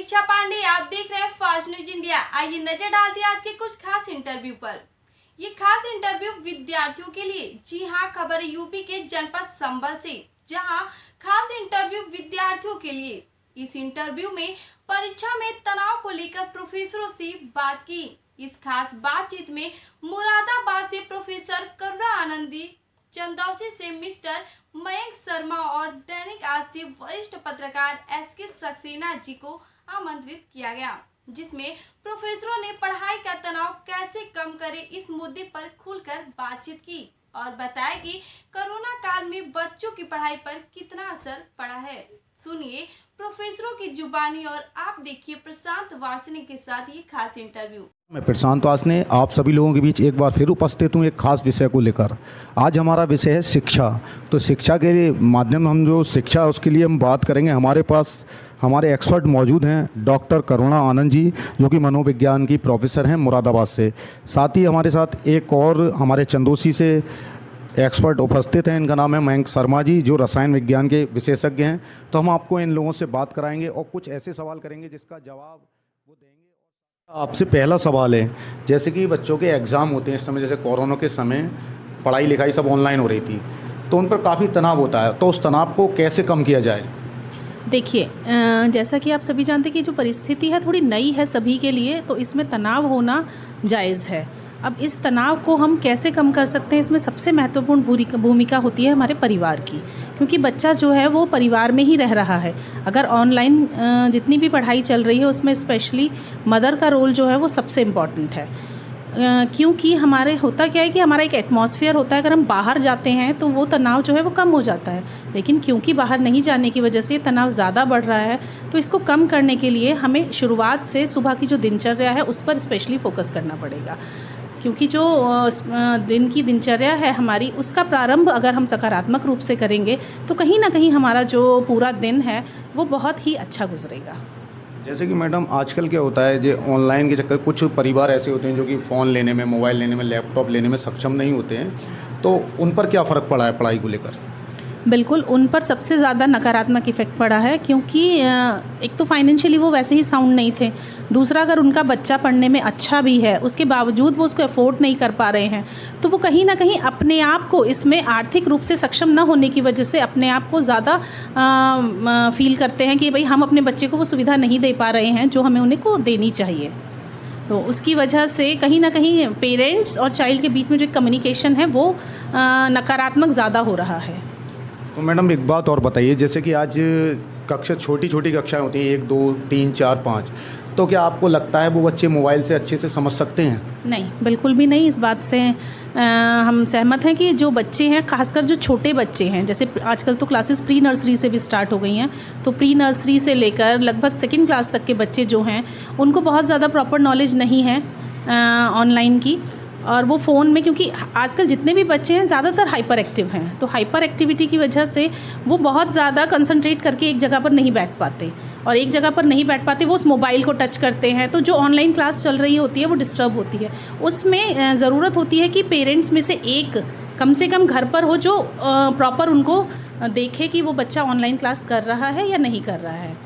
दीक्षा पांडे, आप देख रहे हैं फास्ट न्यूज इंडिया। आइए नजर डालते हैं आज के कुछ खास इंटरव्यू पर। ये खास इंटरव्यू विद्यार्थियों के लिए। जी हां, खबर है यूपी के जनपद संभल से, जहां खास इंटरव्यू विद्यार्थियों के लिए। इस इंटरव्यू में परीक्षा में तनाव को लेकर प्रोफेसरों से बात की। इस खास बातचीत में मुरादाबाद से प्रोफेसर करुणा आनंदी, चंदौसी से मिस्टर मयंक शर्मा और दैनिक आज से वरिष्ठ पत्रकार SK सक्सेना जी को आमंत्रित किया गया, जिसमें प्रोफेसरों ने पढ़ाई का तनाव कैसे कम करें इस मुद्दे पर खुलकर बातचीत की और बताया कि कोरोना काल में बच्चों की पढ़ाई पर कितना असर पड़ा है। सुनिए प्रोफेसरों की जुबानी और आप देखिए प्रशांत वार्ष्णेय के साथ ये खास इंटरव्यू। मैं प्रशांत वार्ष्णेय आप सभी लोगों के बीच एक बार फिर उपस्थित हूँ एक खास विषय को लेकर। आज हमारा विषय है शिक्षा। तो शिक्षा के माध्यम हम जो शिक्षा उसके लिए हम बात करेंगे। हमारे पास हमारे एक्सपर्ट मौजूद हैं डॉक्टर करुणा आनंद जी, जो कि मनोविज्ञान की प्रोफेसर हैं मुरादाबाद से। साथ ही हमारे साथ एक और हमारे चंदौसी से एक्सपर्ट उपस्थित हैं, इनका नाम है मयंक शर्मा जी, जो रसायन विज्ञान के विशेषज्ञ हैं। तो हम आपको इन लोगों से बात कराएंगे और कुछ ऐसे सवाल करेंगे जिसका जवाब वो देंगे। आपसे पहला सवाल है, जैसे कि बच्चों के एग्ज़ाम होते हैं इस समय, जैसे कोरोना के समय पढ़ाई लिखाई सब ऑनलाइन हो रही थी, तो उन पर काफ़ी तनाव होता है, तो उस तनाव को कैसे कम किया जाए? देखिए, जैसा कि आप सभी जानते हैं कि जो परिस्थिति है थोड़ी नई है सभी के लिए, तो इसमें तनाव होना जायज़ है। अब इस तनाव को हम कैसे कम कर सकते हैं, इसमें सबसे महत्वपूर्ण भूमिका होती है हमारे परिवार की, क्योंकि बच्चा जो है वो परिवार में ही रह रहा है। अगर ऑनलाइन जितनी भी पढ़ाई चल रही है उसमें स्पेशली मदर का रोल जो है वो सबसे इम्पॉर्टेंट है, क्योंकि हमारे होता क्या है कि हमारा एक एटमॉस्फेयर होता है। अगर हम बाहर जाते हैं तो वो तनाव जो है वो कम हो जाता है, लेकिन क्योंकि बाहर नहीं जाने की वजह से तनाव ज़्यादा बढ़ रहा है, तो इसको कम करने के लिए हमें शुरुआत से सुबह की जो दिनचर्या है उस पर स्पेशली फोकस करना पड़ेगा, क्योंकि जो दिन की दिनचर्या है हमारी, उसका प्रारंभ अगर हम सकारात्मक रूप से करेंगे तो कहीं ना कहीं हमारा जो पूरा दिन है वो बहुत ही अच्छा गुजरेगा। जैसे कि मैडम आजकल क्या होता है, जो ऑनलाइन के चक्कर कुछ परिवार ऐसे होते हैं जो कि फ़ोन लेने में, मोबाइल लेने में, लैपटॉप लेने में सक्षम नहीं होते हैं, तो उन पर क्या फ़र्क पड़ा है पढ़ाई को लेकर? बिल्कुल, उन पर सबसे ज़्यादा नकारात्मक इफ़ेक्ट पड़ा है, क्योंकि एक तो फाइनेंशियली वो वैसे ही साउंड नहीं थे, दूसरा अगर उनका बच्चा पढ़ने में अच्छा भी है उसके बावजूद वो उसको अफोर्ड नहीं कर पा रहे हैं, तो वो कहीं ना कहीं अपने आप को इसमें आर्थिक रूप से सक्षम न होने की वजह से अपने आप को ज़्यादा फील करते हैं कि भाई हम अपने बच्चे को वो सुविधा नहीं दे पा रहे हैं जो हमें उन्हें को देनी चाहिए। तो उसकी वजह से कहीं ना कहीं पेरेंट्स और चाइल्ड के बीच में जो कम्युनिकेशन है वो नकारात्मक ज़्यादा हो रहा है। तो मैडम एक बात और बताइए, जैसे कि आज कक्षा छोटी छोटी कक्षाएं होती हैं, 1 2 3 4 5, तो क्या आपको लगता है वो बच्चे मोबाइल से अच्छे से समझ सकते हैं? नहीं, बिल्कुल भी नहीं। इस बात से हम सहमत हैं कि जो बच्चे हैं, खासकर जो छोटे बच्चे हैं, जैसे आजकल तो क्लासेस प्री नर्सरी से भी स्टार्ट हो गई हैं, तो प्री नर्सरी से लेकर लगभग 2nd क्लास तक के बच्चे जो हैं उनको बहुत ज़्यादा प्रॉपर नॉलेज नहीं है ऑनलाइन की, और वो फ़ोन में, क्योंकि आजकल जितने भी बच्चे हैं ज़्यादातर हाइपर एक्टिव हैं, तो हाइपर एक्टिविटी की वजह से वो बहुत ज़्यादा कंसंट्रेट करके एक जगह पर नहीं बैठ पाते, और एक जगह पर नहीं बैठ पाते वो उस मोबाइल को टच करते हैं, तो जो ऑनलाइन क्लास चल रही होती है वो डिस्टर्ब होती है। उसमें ज़रूरत होती है कि पेरेंट्स में से एक कम से कम घर पर हो जो प्रॉपर उनको देखे कि वो बच्चा ऑनलाइन क्लास कर रहा है या नहीं कर रहा है।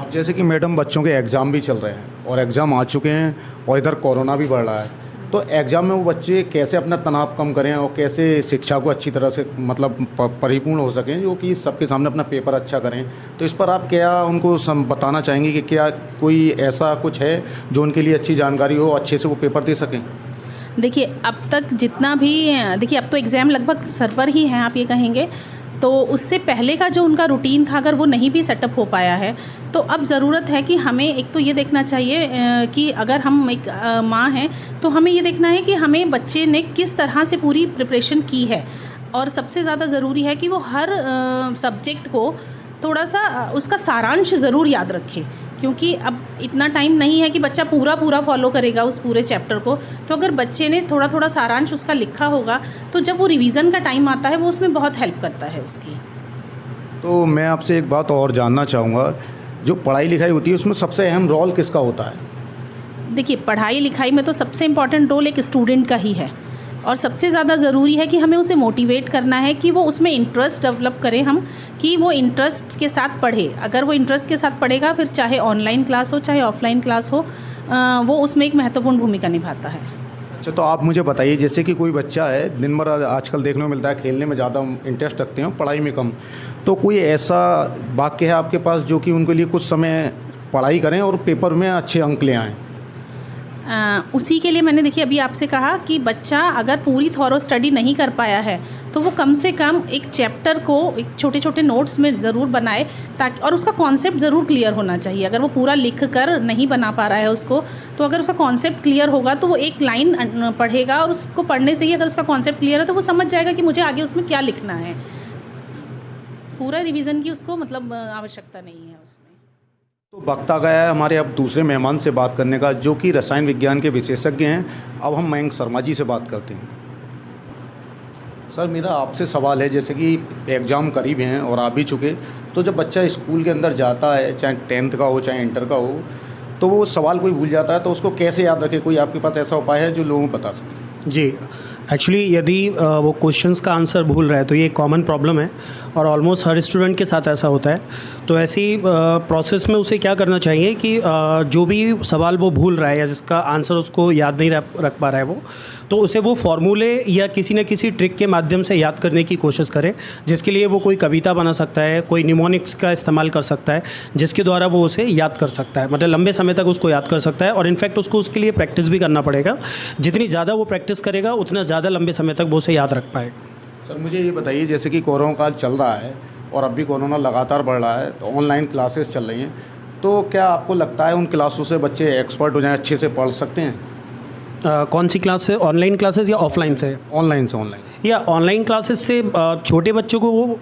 अब जैसे कि मैडम बच्चों के एग्ज़ाम भी चल रहे हैं और एग्ज़ाम आ चुके हैं और इधर कोरोना भी बढ़ रहा है, तो एग्ज़ाम में वो बच्चे कैसे अपना तनाव कम करें और कैसे शिक्षा को अच्छी तरह से मतलब परिपूर्ण हो सकें, जो कि सबके सामने अपना पेपर अच्छा करें, तो इस पर आप क्या उनको बताना चाहेंगे कि क्या कोई ऐसा कुछ है जो उनके लिए अच्छी जानकारी हो, अच्छे से वो पेपर दे सकें? देखिए, अब तक जितना भी, देखिए अब तो एग्ज़ाम लगभग सर पर ही हैं आप ये कहेंगे, तो उससे पहले का जो उनका रूटीन था अगर वो नहीं भी सेटअप हो पाया है, तो अब ज़रूरत है कि हमें एक तो ये देखना चाहिए कि अगर हम एक माँ हैं तो हमें ये देखना है कि हमें बच्चे ने किस तरह से पूरी प्रिपरेशन की है, और सबसे ज़्यादा ज़रूरी है कि वो हर सब्जेक्ट को थोड़ा सा उसका सारांश ज़रूर याद रखे, क्योंकि अब इतना टाइम नहीं है कि बच्चा पूरा फॉलो करेगा उस पूरे चैप्टर को, तो अगर बच्चे ने थोड़ा थोड़ा सारांश उसका लिखा होगा तो जब वो रिवीज़न का टाइम आता है वो उसमें बहुत हेल्प करता है उसकी। तो मैं आपसे एक बात और जानना चाहूँगा, जो पढ़ाई लिखाई होती है उसमें सबसे अहम रोल किसका होता है? देखिए, पढ़ाई लिखाई में तो सबसे इम्पॉर्टेंट रोल एक स्टूडेंट का ही है, और सबसे ज़्यादा ज़रूरी है कि हमें उसे मोटिवेट करना है कि वो उसमें इंटरेस्ट डेवलप करें हम, कि वो इंटरेस्ट के साथ पढ़े। अगर वो इंटरेस्ट के साथ पढ़ेगा, फिर चाहे ऑनलाइन क्लास हो चाहे ऑफलाइन क्लास हो, वो उसमें एक महत्वपूर्ण भूमिका निभाता है। अच्छा, तो आप मुझे बताइए, जैसे कि कोई बच्चा है दिन भर आजकल देखने को मिलता है खेलने में ज़्यादा इंटरेस्ट रखते हैं, पढ़ाई में कम, तो कोई ऐसा वाक्य है आपके पास जो कि उनके लिए कुछ समय पढ़ाई करें और पेपर में अच्छे अंक ले आएँ? उसी के लिए मैंने देखिए अभी आपसे कहा कि बच्चा अगर पूरी थॉरो स्टडी नहीं कर पाया है तो वो कम से कम एक चैप्टर को एक छोटे छोटे नोट्स में ज़रूर बनाए, ताकि, और उसका कॉन्सेप्ट ज़रूर क्लियर होना चाहिए। अगर वो पूरा लिख कर नहीं बना पा रहा है उसको, तो अगर उसका कॉन्सेप्ट क्लियर होगा तो वो एक लाइन पढ़ेगा और उसको पढ़ने से ही अगर उसका कॉन्सेप्ट क्लियर है तो वो समझ जाएगा कि मुझे आगे उसमें क्या लिखना है। पूरा रिवीजन की उसको मतलब आवश्यकता नहीं है उसमें। तो वक्त आ गया है हमारे अब दूसरे मेहमान से बात करने का, जो कि रसायन विज्ञान के विशेषज्ञ हैं। अब हम मयंक शर्मा जी से बात करते हैं। सर, मेरा आपसे सवाल है, जैसे कि एग्ज़ाम करीब हैं और आ भी चुके, तो जब बच्चा स्कूल के अंदर जाता है, चाहे 10th का हो चाहे इंटर का हो, तो वो सवाल कोई भूल जाता है, तो उसको कैसे याद रखे? कोई आपके पास ऐसा उपाय है जो लोगों को बता सकें? जी, एक्चुअली यदि वो क्वेश्चंस का आंसर भूल रहा है तो ये एक कॉमन प्रॉब्लम है और ऑलमोस्ट हर स्टूडेंट के साथ ऐसा होता है। तो ऐसी प्रोसेस में उसे क्या करना चाहिए कि जो भी सवाल वो भूल रहा है या जिसका आंसर उसको याद नहीं रख पा रहा है वो, तो उसे वो फॉर्मूले या किसी न किसी ट्रिक के माध्यम से याद करने की कोशिश करे, जिसके लिए वो कोई कविता बना सकता है, कोई निमोनिक्स का इस्तेमाल कर सकता है, जिसके द्वारा वो उसे याद कर सकता है, मतलब लंबे समय तक उसको याद कर सकता है। और इनफैक्ट उसको उसके लिए प्रैक्टिस भी करना पड़ेगा। जितनी ज़्यादा वो प्रैक्टिस करेगा उतना ज़्यादा लंबे समय तक वो उसे याद रख पाएगा। सर, मुझे ये बताइए, जैसे कि कोरोना काल चल रहा है और अब भी कोरोना लगातार बढ़ रहा है, तो ऑनलाइन क्लासेस चल रही हैं, तो क्या आपको लगता है उन क्लासों से बच्चे एक्सपर्ट हो जाएं, अच्छे से पढ़ सकते हैं? कौन सी क्लास से, ऑनलाइन क्लासेस या ऑफलाइन से? ऑनलाइन से। या ऑनलाइन क्लासेस से छोटे बच्चों को वो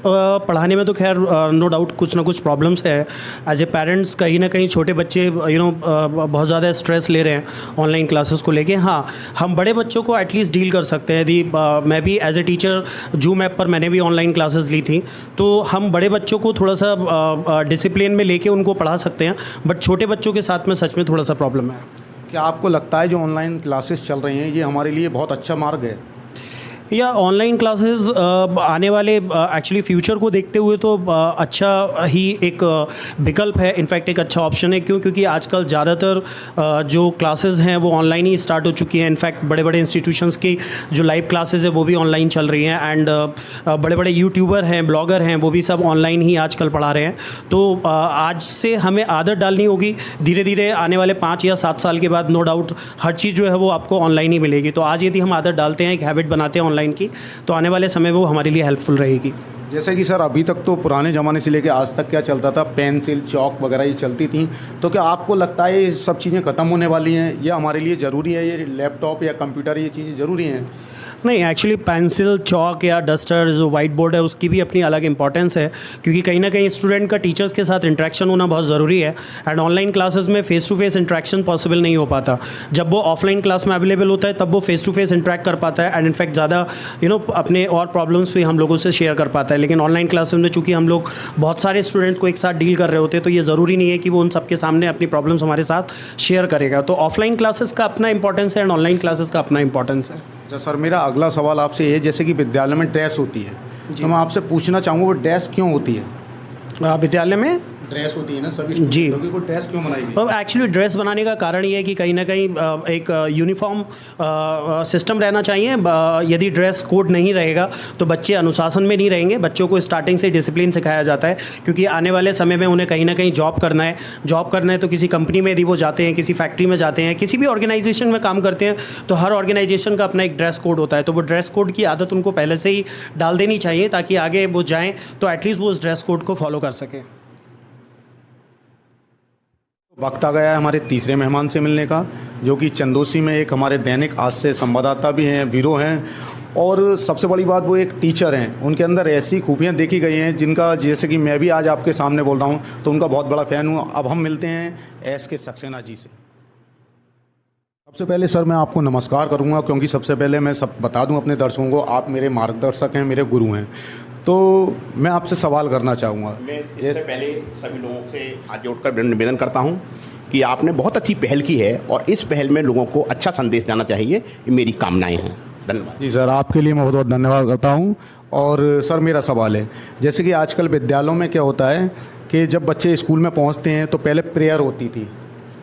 पढ़ाने में तो खैर नो डाउट कुछ ना कुछ प्रॉब्लम्स है। एज ए पेरेंट्स कहीं ना कहीं छोटे बच्चे बहुत ज़्यादा स्ट्रेस ले रहे हैं ऑनलाइन क्लासेस को लेके। हाँ, हम बड़े बच्चों को एटलीस्ट डील कर सकते हैं। यदि मैं भी as a teacher Zoom app पर मैंने भी ऑनलाइन क्लासेस ली थी, तो हम बड़े बच्चों को थोड़ा सा डिसिप्लिन में लेके उनको पढ़ा सकते हैं, बट छोटे बच्चों के साथ में सच में थोड़ा सा प्रॉब्लम है। क्या आपको लगता है जो ऑनलाइन क्लासेस चल रही हैं ये हमारे लिए बहुत अच्छा मार्ग है? या ऑनलाइन क्लासेस आने वाले एक्चुअली फ्यूचर को देखते हुए तो अच्छा ही एक विकल्प है, इनफैक्ट एक अच्छा ऑप्शन है। क्योंकि आजकल ज़्यादातर जो क्लासेस हैं वो ऑनलाइन ही स्टार्ट हो चुकी हैं। इनफैक्ट बड़े बड़े इंस्टीट्यूशंस की जो लाइव क्लासेस है वो भी ऑनलाइन चल रही हैं, एंड बड़े बड़े यूट्यूबर हैं, ब्लॉगर हैं, वो भी सब ऑनलाइन ही आजकल पढ़ा रहे हैं। तो आज से हमें आदत डालनी होगी, धीरे धीरे आने वाले 5 या 7 साल के बाद नो डाउट हर चीज़ जो है वो आपको ऑनलाइन ही मिलेगी। तो आज यदि हम आदत डालते हैं, एक हैबिट बनाते हैं ऑनलाइन की, तो आने वाले समय वो हमारे लिए हेल्पफुल रहेगी। जैसे कि सर अभी तक तो पुराने ज़माने से लेकर आज तक क्या चलता था, पेंसिल चॉक वगैरह ये चलती थी, तो क्या आपको लगता है ये सब चीज़ें ख़त्म होने वाली हैं या हमारे लिए ज़रूरी है ये लैपटॉप या कंप्यूटर, ये चीज़ें ज़रूरी हैं? नहीं, एक्चुअली पेंसिल, चॉक या डस्टर, जो वाइट बोर्ड है, उसकी भी अपनी अलग इंपॉर्टेंस है, क्योंकि कहीं ना कहीं स्टूडेंट का टीचर्स के साथ इंटरेक्शन होना बहुत ज़रूरी है। एंड ऑनलाइन क्लासेस में face to face interaction possible नहीं हो पाता। जब वो ऑफलाइन क्लास में अवेलेबल होता है तब वो फेस टू फेस इंटरेक्ट कर पाता है, एंड इनफैक्ट ज़्यादा अपने और प्रॉब्लम्स भी हम लोगों से शेयर कर पाता है। लेकिन ऑनलाइन क्लासेस में चूँकि हम लोग बहुत सारे स्टूडेंट को एक साथ डील कर रहे होते हैं, तो ये ज़रूरी नहीं है कि वो उन सबके सामने अपनी प्रॉब्लम्स हमारे साथ शेयर करेगा। तो ऑफलाइन क्लासेस का अपना इंपॉर्टेंस है एंड ऑनलाइन क्लासेस का अपना इंपॉर्टेंस है। अच्छा सर, मेरा अगला सवाल आपसे ये, जैसे कि विद्यालय में ड्रेस होती है, तो मैं आपसे पूछना चाहूँगा वो ड्रेस क्यों होती है? विद्यालय में ड्रेस होती है ना सभी जी, को ड्रेस क्यों बनाई गई? अब एक्चुअली ड्रेस बनाने का कारण ये है कि कहीं ना कहीं एक यूनिफॉर्म सिस्टम रहना चाहिए। यदि ड्रेस कोड नहीं रहेगा तो बच्चे अनुशासन में नहीं रहेंगे। बच्चों को स्टार्टिंग से डिसिप्लिन सिखाया जाता है, क्योंकि आने वाले समय में उन्हें कहीं ना कहीं जॉब करना है। तो किसी कंपनी में यदि वो जाते हैं, किसी फैक्ट्री में जाते हैं, किसी भी ऑर्गेनाइजेशन में काम करते हैं, तो हर ऑर्गेनाइजेशन का अपना एक ड्रेस कोड होता है। तो वो ड्रेस कोड की आदत उनको पहले से ही डाल देनी चाहिए, ताकि आगे वो जाएँ तो एटलीस्ट वो उस ड्रेस कोड को फॉलो कर सकें। वक्त आ गया है हमारे तीसरे मेहमान से मिलने का, जो कि चंदोसी में एक हमारे दैनिक आज से संवाददाता भी हैं, ब्यूरो हैं, और सबसे बड़ी बात वो एक टीचर हैं। उनके अंदर ऐसी खूबियाँ देखी गई हैं जिनका, जैसे कि मैं भी आज आपके सामने बोल रहा हूँ, तो उनका बहुत बड़ा फ़ैन हूँ। अब हम मिलते हैं एस.के. सक्सेना जी से। सबसे पहले सर मैं आपको नमस्कार करूँगा, क्योंकि सबसे पहले मैं सब बता दूँ अपने दर्शकों को, आप मेरे मार्गदर्शक हैं, मेरे गुरु हैं। तो मैं आपसे सवाल करना चाहूँगा। मैं इससे पहले सभी लोगों से हाथ जोड़कर निवेदन करता हूँ कि आपने बहुत अच्छी पहल की है और इस पहल में लोगों को अच्छा संदेश जाना चाहिए, ये मेरी कामनाएं हैं। धन्यवाद। जी सर, आपके लिए मैं बहुत बहुत धन्यवाद करता हूँ। और सर मेरा सवाल है, जैसे कि आजकल विद्यालयों में क्या होता है कि जब बच्चे स्कूल में पहुँचते हैं तो पहले प्रेयर होती थी,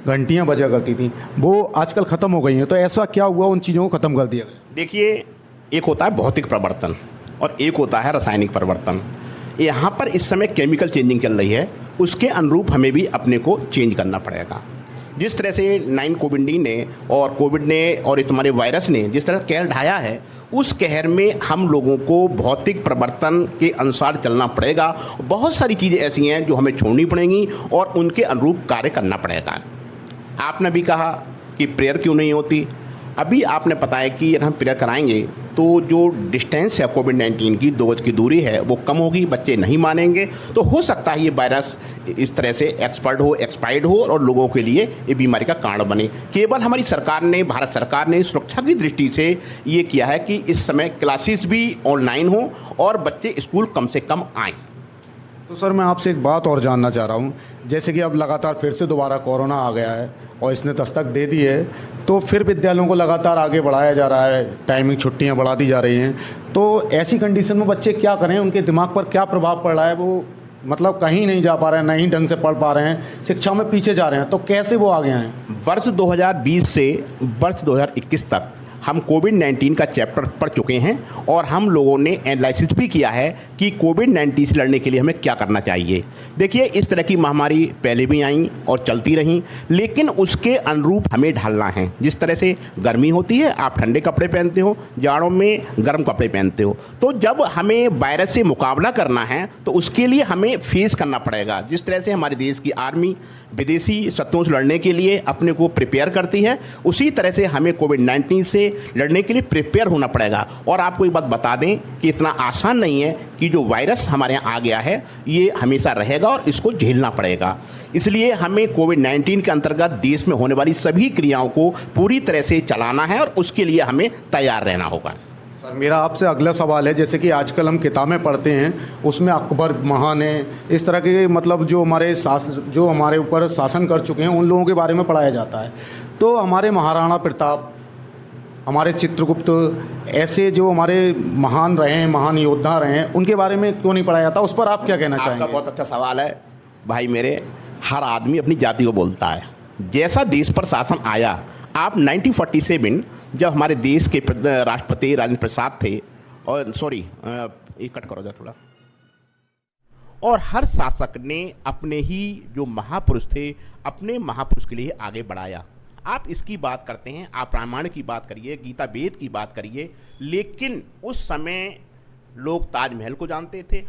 घंटियाँ बजा करती थी, वो आजकल ख़त्म हो गई हैं, तो ऐसा क्या हुआ उन चीज़ों को ख़त्म कर दिया गया? देखिए, एक होता है भौतिक परिवर्तन और एक होता है रासायनिक परिवर्तन। यहाँ पर इस समय केमिकल चेंजिंग चल रही है, उसके अनुरूप हमें भी अपने को चेंज करना पड़ेगा। जिस तरह से 9 कोविड ने और कोविड ने और इस हमारे वायरस ने जिस तरह कहर ढाया है, उस कहर में हम लोगों को भौतिक परिवर्तन के अनुसार चलना पड़ेगा। बहुत सारी चीज़ें ऐसी हैं जो हमें छोड़नी पड़ेंगी और उनके अनुरूप कार्य करना पड़ेगा। आपने भी कहा कि प्रेयर क्यों नहीं होती। अभी आपने बताया कि अगर हम प्रेयर कराएंगे तो जो डिस्टेंस है कोविड-19 की 2 गज की दूरी है वो कम होगी, बच्चे नहीं मानेंगे, तो हो सकता है ये वायरस इस तरह से एक्सपायर्ड हो और लोगों के लिए ये बीमारी का कारण बने। केवल हमारी सरकार ने, भारत सरकार ने सुरक्षा की दृष्टि से ये किया है कि इस समय क्लासेस भी ऑनलाइन हो और बच्चे स्कूल कम से कम आएँ। तो सर मैं आपसे एक बात और जानना चाह रहा हूँ, जैसे कि अब लगातार फिर से दोबारा कोरोना आ गया है और इसने दस्तक दे दी है, तो फिर विद्यालयों को लगातार आगे बढ़ाया जा रहा है, टाइमिंग छुट्टियाँ बढ़ा दी जा रही हैं, तो ऐसी कंडीशन में बच्चे क्या करें, उनके दिमाग पर क्या प्रभाव पड़ रहा है? वो मतलब कहीं नहीं जा पा रहे हैं, नहीं ढंग से पढ़ पा रहे हैं, शिक्षा में पीछे जा रहे हैं, तो कैसे वो आगे आएँ? वर्ष 2020 से वर्ष 2021 तक हम कोविड-19 का चैप्टर पढ़ चुके हैं और हम लोगों ने एनालिसिस भी किया है कि कोविड-19 से लड़ने के लिए हमें क्या करना चाहिए। देखिए, इस तरह की महामारी पहले भी आई और चलती रहीं, लेकिन उसके अनुरूप हमें ढलना है। जिस तरह से गर्मी होती है, आप ठंडे कपड़े पहनते हो, जाड़ों में गर्म कपड़े पहनते हो, तो जब हमें वायरस से मुकाबला करना है तो उसके लिए हमें फेस करना पड़ेगा। जिस तरह से हमारे देश की आर्मी विदेशी शत्रुओं से लड़ने के लिए अपने को प्रिपेयर करती है, उसी तरह से हमें कोविड-19 से लड़ने के लिए प्रिपेयर होना पड़ेगा। और आपको एक बात बता दें कि इतना आसान नहीं है कि जो वायरस हमारे यहाँ आ गया है ये हमेशा रहेगा और इसको झेलना पड़ेगा। इसलिए हमें कोविड-19 के अंतर्गत देश में होने वाली सभी क्रियाओं को पूरी तरह से चलाना है और उसके लिए हमें तैयार रहना होगा। सर मेरा आपसे अगला सवाल है, जैसे कि आजकल हम किताबें पढ़ते हैं, उसमें अकबर महान है, इस तरह के मतलब जो हमारे ऊपर शासन कर चुके हैं उन लोगों के बारे में पढ़ाया जाता है, तो हमारे महाराणा प्रताप, हमारे चित्रगुप्त, ऐसे जो हमारे महान रहे हैं, महान योद्धा रहे हैं, उनके बारे में क्यों नहीं पढ़ाया जाता? उस पर आप क्या कहना चाहेंगे? आपका बहुत अच्छा सवाल है भाई मेरे। हर आदमी अपनी जाति को बोलता है। जैसा देश पर शासन आया, आप 1947 जब हमारे देश के राष्ट्रपति राजेंद्र प्रसाद थे, और सॉरी एक कट करो जा थोड़ा, और हर शासक ने अपने ही जो महापुरुष थे, अपने महापुरुष के लिए आगे बढ़ाया। आप इसकी बात करते हैं, आप रामायण की बात करिए, गीता वेद की बात करिए, लेकिन उस समय लोग ताजमहल को जानते थे,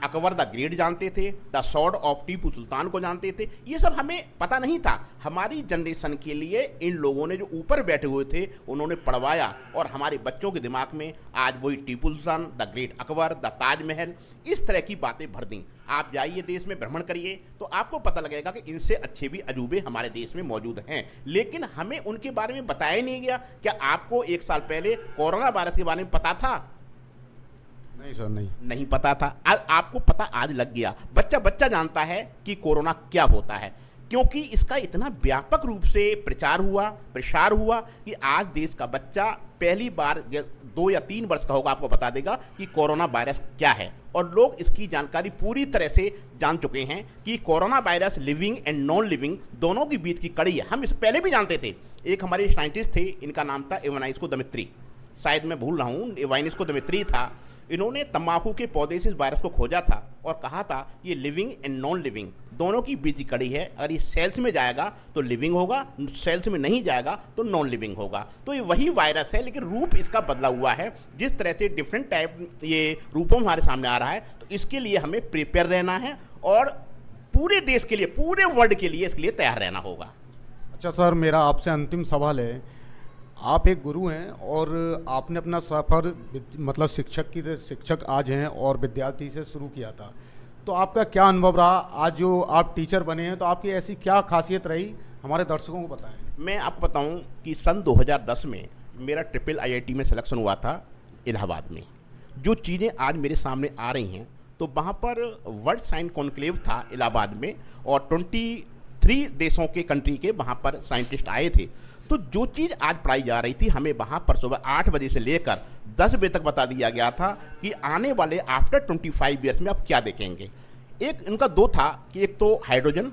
अकबर द ग्रेट जानते थे, the sword of Tipu Sultan को जानते थे। ये सब हमें पता नहीं था। हमारी जनरेशन के लिए इन लोगों ने जो ऊपर बैठे हुए थे उन्होंने पढ़वाया और हमारे बच्चों के दिमाग में आज वही Tipu Sultan, the great Akbar, the Taj Mahal, इस तरह की बातें भर दी। आप जाइए देश में भ्रमण करिए तो आपको पता लगेगा कि इनसे अच्छे भी अजूबे हमारे देश में मौजूद हैं, लेकिन हमें उनके बारे में बताया ही नहीं गया। क्या आपको 1 साल पहले कोरोना वायरस के बारे में पता था? नहीं सर, नहीं पता था। आपको पता आज लग गया। बच्चा जानता है कि कोरोना क्या होता है, क्योंकि इसका इतना व्यापक रूप से प्रसार हुआ कि आज देश का बच्चा पहली बार 2 या 3 वर्ष का होगा, आपको बता देगा कि कोरोना वायरस क्या है। और लोग इसकी जानकारी पूरी तरह से जान चुके हैं कि corona virus living and non living दोनों के बीच की कड़ी है। हम इस पहले भी जानते थे। एक हमारे साइंटिस्ट थे, इनका नाम था इवानिस्को दमित्री, शायद मैं भूल रहा हूँ, इवानिस्को दमित्री था। इन्होंने तंबाकू के पौधे से इस वायरस को खोजा था और कहा था ये लिविंग एंड नॉन लिविंग दोनों की बीच की कड़ी है। अगर ये सेल्स में जाएगा तो लिविंग होगा, सेल्स में नहीं जाएगा तो नॉन लिविंग होगा। तो ये वही वायरस है, लेकिन रूप इसका बदला हुआ है। जिस तरह से डिफरेंट टाइप ये रूपों हमारे सामने आ रहा है, तो इसके लिए हमें प्रिपेयर रहना है और पूरे देश के लिए, पूरे वर्ल्ड के लिए इसके लिए तैयार रहना होगा। अच्छा सर, मेरा आपसे अंतिम सवाल है, आप एक गुरु हैं और आपने अपना सफ़र मतलब शिक्षक आज हैं और विद्यार्थी से शुरू किया था, तो आपका क्या अनुभव रहा? आज जो आप टीचर बने हैं तो आपकी ऐसी क्या खासियत रही, हमारे दर्शकों को बताएं। मैं आपको बताऊं कि सन 2010 में मेरा ट्रिपल IIT में सिलेक्शन हुआ था इलाहाबाद में। जो चीज़ें आज मेरे सामने आ रही हैं, तो वहाँ पर वर्ल्ड साइंस कॉन्क्लेव था इलाहाबाद में और 23 देशों के कंट्री के वहाँ पर साइंटिस्ट आए थे। तो जो चीज़ आज पढ़ाई जा रही थी हमें वहाँ पर सुबह 8 बजे से लेकर 10 बजे तक बता दिया गया था कि आने वाले आफ्टर 25 ईयर्स में आप क्या देखेंगे। एक इनका दो था कि एक तो हाइड्रोजन,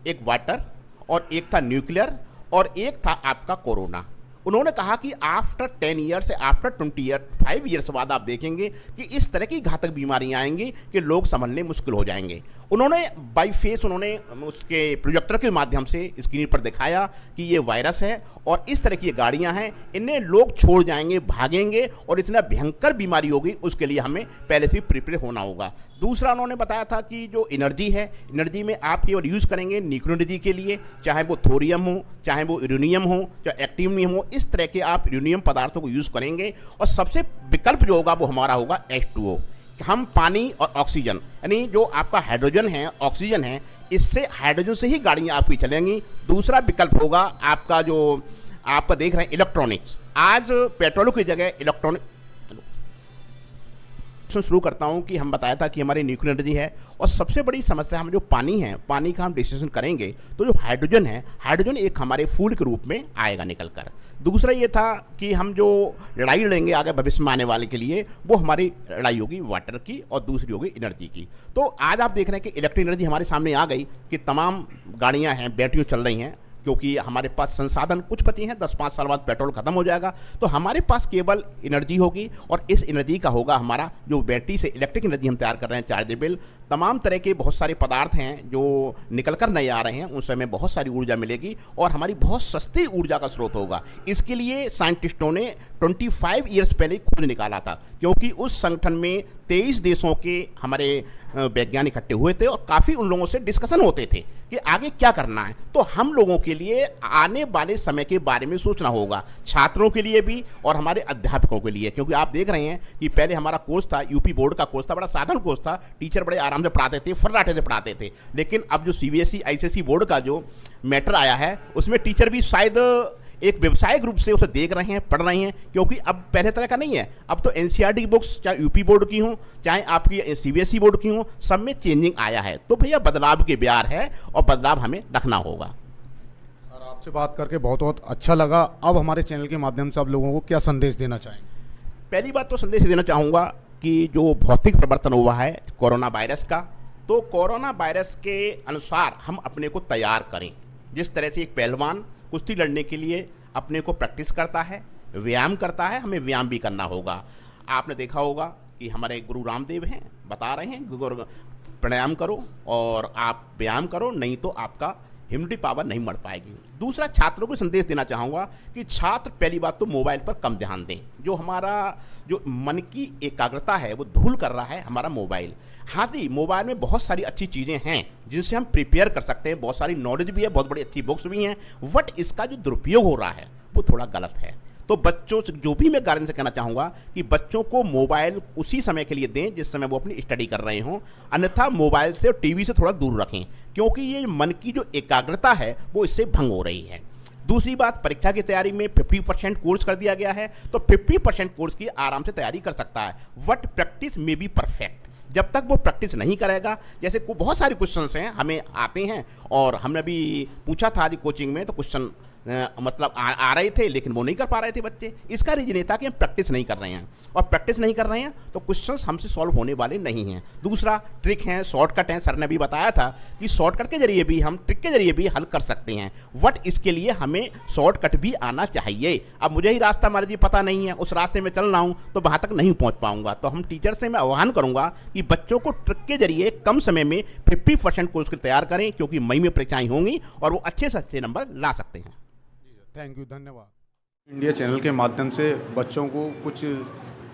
एक वाटर और एक था न्यूक्लियर और एक था आपका कोरोना। उन्होंने कहा कि आफ्टर 10 ईयर्स से आफ्टर 25 ईयर्स बाद आप देखेंगे कि इस तरह की घातक बीमारियां आएंगी कि लोग समझने मुश्किल हो जाएंगे। उन्होंने बाई फेस उन्होंने उसके प्रोजेक्टर के माध्यम से स्क्रीन पर दिखाया कि ये वायरस है और इस तरह की ये गाड़ियां हैं, इन्हें लोग छोड़ जाएंगे, भागेंगे और इतना भयंकर बीमारी होगी, उसके लिए हमें पहले से प्रिपेयर होना होगा। दूसरा उन्होंने बताया था कि जो एनर्जी है, एनर्जी में आप केवल यूज़ करेंगे न्यूक्लियर एनर्जी के लिए, चाहे वो थोरियम हो, चाहे वो यूरेनियम हो, चाहे एक्टिनियम हो, इस तरह के आप यूरेनियम पदार्थों को यूज़ करेंगे। और सबसे विकल्प जो होगा वो हमारा होगा H2O। हम पानी और ऑक्सीजन, यानी जो आपका हाइड्रोजन है, ऑक्सीजन है, इससे हाइड्रोजन से ही गाड़ियाँ आपकी चलेंगी। दूसरा विकल्प होगा आपका जो आपका देख रहे हैं इलेक्ट्रॉनिक्स। आज पेट्रोल की जगह इलेक्ट्रॉनिक शुरू करता हूं कि हम बताया था कि हमारी न्यूक्लियर एनर्जी है और सबसे बड़ी समस्या हम जो पानी है, पानी का हम डिस्कशन करेंगे तो जो हाइड्रोजन है, हाइड्रोजन एक हमारे फूल के रूप में आएगा निकल कर। दूसरा ये था कि हम जो लड़ाई लड़ेंगे आगे भविष्य में आने वाले के लिए, वो हमारी लड़ाई होगी वाटर की और दूसरी होगी एनर्जी की। तो आज आप देख रहे हैं कि इलेक्ट्रिक एनर्जी हमारे सामने आ गई कि तमाम गाड़ियाँ हैं, बैटरियों चल रही हैं, क्योंकि हमारे पास संसाधन कुछ बचे हैं। 10-5 साल बाद पेट्रोल खत्म हो जाएगा, तो हमारे पास केवल एनर्जी होगी और इस एनर्जी का होगा हमारा जो बैटरी से इलेक्ट्रिक एनर्जी हम तैयार कर रहे हैं, चार्जेबल। तमाम तरह के बहुत सारे पदार्थ हैं जो निकल कर नए आ रहे हैं, उनसे हमें बहुत सारी ऊर्जा मिलेगी और हमारी बहुत सस्ती ऊर्जा का स्रोत होगा। इसके लिए साइंटिस्टों ने 25 ईयर्स पहले खोज निकाला था, क्योंकि उस संगठन में 23 देशों के हमारे वैज्ञानिक इकट्ठे हुए थे और काफ़ी उन लोगों से डिस्कशन होते थे कि आगे क्या करना है। तो हम लोगों के लिए आने वाले समय के बारे में सोचना होगा, छात्रों के लिए भी और हमारे अध्यापकों के लिए, क्योंकि आप देख रहे हैं कि पहले हमारा कोर्स था, यूपी बोर्ड का कोर्स था, बड़ा साधारण कोर्स था, टीचर बड़े आराम से पढ़ाते थे, फर्राटे से पढ़ाते थे। लेकिन अब जो CBSE ICSE बोर्ड का जो मैटर आया है, उसमें टीचर भी शायद एक व्यवसायिक रूप से उसे देख रहे हैं, पढ़ रहे हैं, क्योंकि अब पहले तरह का नहीं है। अब तो NCERT बुक्स चाहे यूपी बोर्ड की हों, चाहे आपकी CBSE बोर्ड की हों, सब में चेंजिंग आया है। तो भैया बदलाव के ब्यार है और बदलाव हमें रखना होगा। सर, आपसे बात करके बहुत बहुत अच्छा लगा। अब हमारे चैनल के माध्यम से आप लोगों को क्या संदेश देना चाहेंगे? पहली बात तो संदेश देना चाहूँगा कि जो भौतिक परिवर्तन हुआ है कोरोना वायरस का, तो कोरोना वायरस के अनुसार हम अपने को तैयार करें। जिस तरह से एक पहलवान कुश्ती लड़ने के लिए अपने को प्रैक्टिस करता है, व्यायाम करता है, हमें व्यायाम भी करना होगा। आपने देखा होगा कि हमारे गुरु रामदेव हैं, बता रहे हैं प्राणायाम करो और आप व्यायाम करो, नहीं तो आपका इम्यूनिटी पावर नहीं बढ़ पाएगी। दूसरा, छात्रों को संदेश देना चाहूँगा कि छात्र पहली बात तो मोबाइल पर कम ध्यान दें। जो हमारा जो मन की एकाग्रता है वो धूल कर रहा है हमारा मोबाइल। हाँ जी, मोबाइल में बहुत सारी अच्छी चीज़ें हैं जिनसे हम प्रिपेयर कर सकते हैं, बहुत सारी नॉलेज भी है, बहुत बड़ी अच्छी बुक्स भी हैं, बट इसका जो दुरुपयोग हो रहा है वो थोड़ा गलत है। तो बच्चों से जो भी मैं गार्जियन से कहना चाहूँगा कि बच्चों को मोबाइल उसी समय के लिए दें जिस समय वो अपनी स्टडी कर रहे हों, अन्यथा मोबाइल से और टीवी से थोड़ा दूर रखें, क्योंकि ये मन की जो एकाग्रता है वो इससे भंग हो रही है। दूसरी बात, परीक्षा की तैयारी में 50% कोर्स कर दिया गया है, तो 50% कोर्स की आराम से तैयारी कर सकता है, बट प्रैक्टिस में बी परफेक्ट। जब तक वो प्रैक्टिस नहीं करेगा, जैसे बहुत सारे क्वेश्चंस हैं हमें आते हैं और हमने भी पूछा था आज कोचिंग में, तो क्वेश्चन मतलब आ रहे थे लेकिन वो नहीं कर पा रहे थे बच्चे। इसका रीजन ये था कि हम प्रैक्टिस नहीं कर रहे हैं, और प्रैक्टिस नहीं कर रहे हैं तो क्वेश्चंस हमसे सॉल्व होने वाले नहीं हैं। दूसरा, ट्रिक है, शॉर्टकट है। सर ने भी बताया था कि शॉर्टकट के जरिए भी हम ट्रिक के जरिए भी हल कर सकते हैं, बट इसके लिए हमें शॉर्टकट भी आना चाहिए। अब मुझे ही रास्ता मान लीजिए पता नहीं है, उस रास्ते में चल रहा हूँ तो वहाँ तक नहीं पहुँच पाऊंगा। तो हम टीचर से मैं आह्वान करूँगा कि बच्चों को ट्रिक के जरिए कम समय में 50% कोर्स की तैयार करें, क्योंकि मई में परीक्षाएं होंगी और वो अच्छे से अच्छे नंबर ला सकते हैं। थैंक यू, धन्यवाद। इंडिया चैनल के माध्यम से बच्चों को कुछ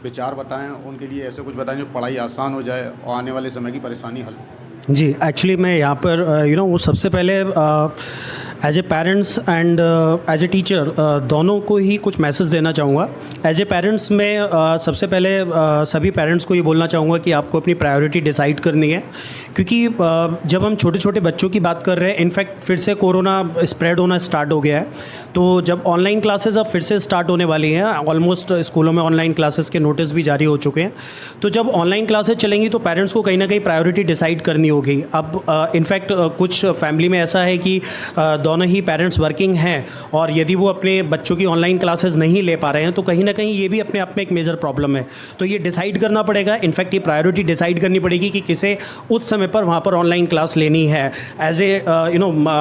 विचार बताएं, उनके लिए ऐसे कुछ बताएं जो पढ़ाई आसान हो जाए और आने वाले समय की परेशानी हल। जी, एक्चुअली मैं यहाँ पर वो सबसे पहले as a parents and as a teacher दोनों को ही कुछ मैसेज देना चाहूँगा। एज ए पेरेंट्स में सबसे पहले सभी पेरेंट्स को ये बोलना चाहूँगा कि आपको अपनी प्रायोरिटी डिसाइड करनी है, क्योंकि जब हम छोटे छोटे बच्चों की बात कर रहे हैं, इनफैक्ट फिर से कोरोना स्प्रेड होना स्टार्ट हो गया है, तो जब ऑनलाइन क्लासेस अब फिर से स्टार्ट होने वाली हैं, ऑलमोस्ट स्कूलों में ऑनलाइन क्लासेस के नोटिस भी जारी हो चुके हैं, तो जब ऑनलाइन क्लासेस चलेंगी तो पेरेंट्स को कहीं ना कहीं प्रायोरिटी डिसाइड करनी होगी। अब इनफैक्ट कुछ फैमिली में ऐसा है कि दोनों ही पेरेंट्स वर्किंग हैं और यदि वो अपने बच्चों की ऑनलाइन क्लासेस नहीं ले पा रहे हैं तो कहीं ना कहीं ये भी अपने आप में एक मेजर प्रॉब्लम है। तो ये डिसाइड करना पड़ेगा, इनफैक्ट ये प्रायोरिटी डिसाइड करनी पड़ेगी कि किसे उस समय पर वहाँ पर ऑनलाइन क्लास लेनी है, एज ए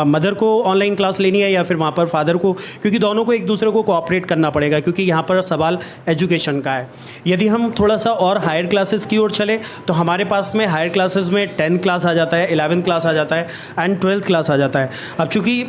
मदर को ऑनलाइन क्लास लेनी है या फिर वहाँ पर फादर को, क्योंकि दोनों को एक दूसरे को कोऑपरेट करना पड़ेगा, क्योंकि यहाँ पर सवाल एजुकेशन का है। यदि हम थोड़ा सा और हायर क्लासेस की ओर चले तो हमारे पास में हायर क्लासेस में 10 क्लास आ जाता है, 11 क्लास आ जाता है एंड 12th क्लास आ जाता है। अब चूँकि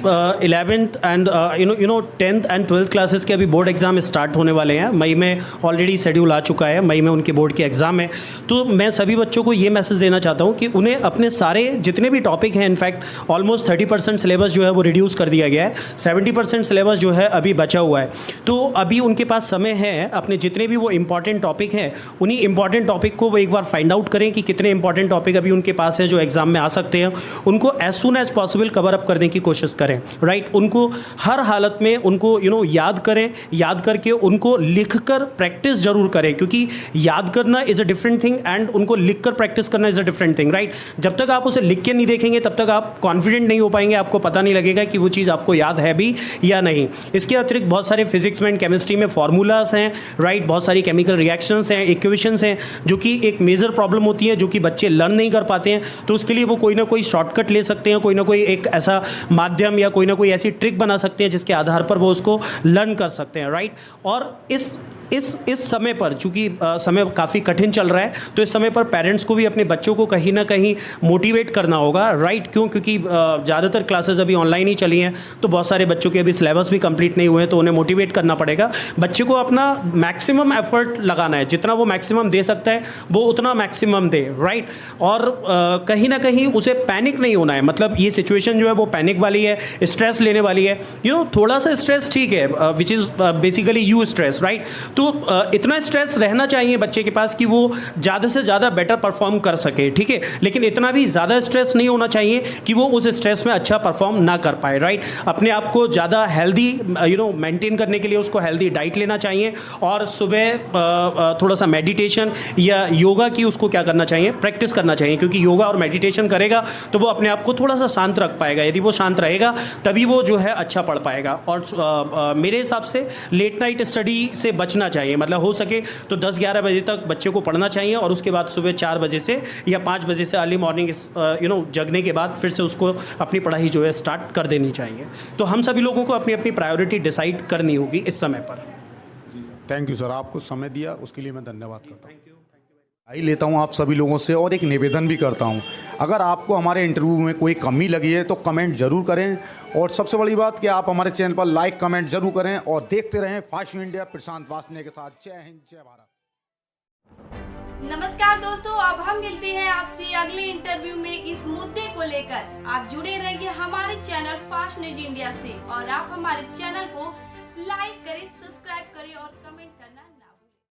11th and 10th and 12th classes के अभी बोर्ड एग्ज़ाम स्टार्ट होने वाले हैं, मई में ऑलरेडी शेड्यूल आ चुका है, मई में उनके बोर्ड के एग्ज़ाम है। तो मैं सभी बच्चों को ये मैसेज देना चाहता हूँ कि उन्हें अपने सारे जितने भी टॉपिक हैं, इनफैक्ट ऑलमोस्ट 30% सिलेबस जो है वो रिड्यूस कर दिया गया है, 70% सिलेबस जो है अभी बचा हुआ है। तो अभी उनके पास समय है, अपने जितने भी वो इंपॉर्टेंट टॉपिक हैं उन्हीं इंपॉर्टेंट टॉपिक को वो एक बार फाइंड आउट करें कि कितने इंपॉर्टेंट टॉपिक अभी उनके पास है जो एग्जाम में आ सकते हैं, उनको as soon as possible cover up करने की कोशिश करें, राइट। उनको हर हालत में उनको याद करें, याद करके उनको लिख कर प्रैक्टिस जरूर करें, क्योंकि याद करना is a different thing and उनको लिख कर प्रैक्टिस करना is a different thing, right. जब तक आप उसे लिख के नहीं देखेंगे तब तक आप कॉन्फिडेंट नहीं हो पाएंगे, आपको पता नहीं लगेगा कि वो चीज़ आपको याद है भी या नहीं। इसके अतिरिक्त बहुत सारे फिजिक्स में एंड केमिस्ट्री में फार्मूलाज हैं, राइट, बहुत सारी केमिकल रिएक्शंस हैं, इक्वेशंस हैं, जो कि एक मेजर प्रॉब्लम होती है जो कि बच्चे लर्न नहीं कर पाते हैं। तो उसके लिए वो कोई ना कोई शॉर्टकट ले सकते हैं, कोई ना कोई एक ऐसा माध्यम या कोई ना कोई ऐसी ट्रिक बना सकते हैं जिसके आधार पर वो उसको लर्न कर सकते हैं, राइट। और इस समय पर चूंकि समय काफ़ी कठिन चल रहा है तो इस समय पर पेरेंट्स को भी अपने बच्चों को कहीं ना कहीं मोटिवेट करना होगा, राइट। क्यों? क्योंकि ज़्यादातर क्लासेस अभी ऑनलाइन ही चली हैं, तो बहुत सारे बच्चों के अभी सिलेबस भी कंप्लीट नहीं हुए हैं, तो उन्हें मोटिवेट करना पड़ेगा। बच्चे को अपना मैक्सिमम एफर्ट लगाना है, जितना वो मैक्सिमम दे सकता है वो उतना मैक्सिमम दे, राइट। और कहीं ना कहीं उसे पैनिक नहीं होना है, मतलब ये सिचुएशन जो है वो पैनिक वाली है, स्ट्रेस लेने वाली है। थोड़ा सा स्ट्रेस ठीक है, which is basically you stress, right. तो इतना स्ट्रेस रहना चाहिए बच्चे के पास कि वो ज़्यादा से ज़्यादा बेटर परफॉर्म कर सके, ठीक है। लेकिन इतना भी ज़्यादा स्ट्रेस नहीं होना चाहिए कि वो उस स्ट्रेस में अच्छा परफॉर्म ना कर पाए, राइट। अपने आप को ज़्यादा हेल्दी मेंटेन करने के लिए उसको हेल्दी डाइट लेना चाहिए और सुबह थोड़ा सा मेडिटेशन या योगा की उसको क्या करना चाहिए, प्रैक्टिस करना चाहिए, क्योंकि योगा और मेडिटेशन करेगा तो वो अपने आप को थोड़ा सा शांत रख पाएगा। यदि वो शांत रहेगा तभी वो जो है अच्छा पढ़ पाएगा। और मेरे हिसाब से लेट नाइट स्टडी से बचना चाहिए, मतलब हो सके तो 10-11 बजे तक बच्चे को पढ़ना चाहिए और उसके बाद सुबह 4 बजे से या 5 बजे से अर्ली मॉर्निंग जगने के बाद फिर से उसको अपनी पढ़ाई जो है स्टार्ट कर देनी चाहिए। तो हम सभी लोगों को अपनी अपनी प्रायोरिटी डिसाइड करनी होगी इस समय पर। थैंक यू सर, आपको समय दिया उसके लिए मैं धन्यवाद करता हूँ। आई लेता हूँ आप सभी लोगों से और एक निवेदन भी करता हूँ, अगर आपको हमारे इंटरव्यू में कोई कमी लगी है तो कमेंट ज़रूर करें और सबसे बड़ी बात कि आप हमारे चैनल पर लाइक कमेंट ज़रूर करें और देखते रहें फास्ट न्यूज़ इंडिया प्रशांत वासने के साथ। जय हिंद, जय भारत। नमस्कार दोस्तों, अब हम मिलते हैं आपसे अगले इंटरव्यू में इस मुद्दे को लेकर। आप जुड़े रहिए हमारे चैनल फास्ट न्यूज इंडिया से और आप हमारे चैनल को लाइक करें, सब्सक्राइब करें और कमेंट करना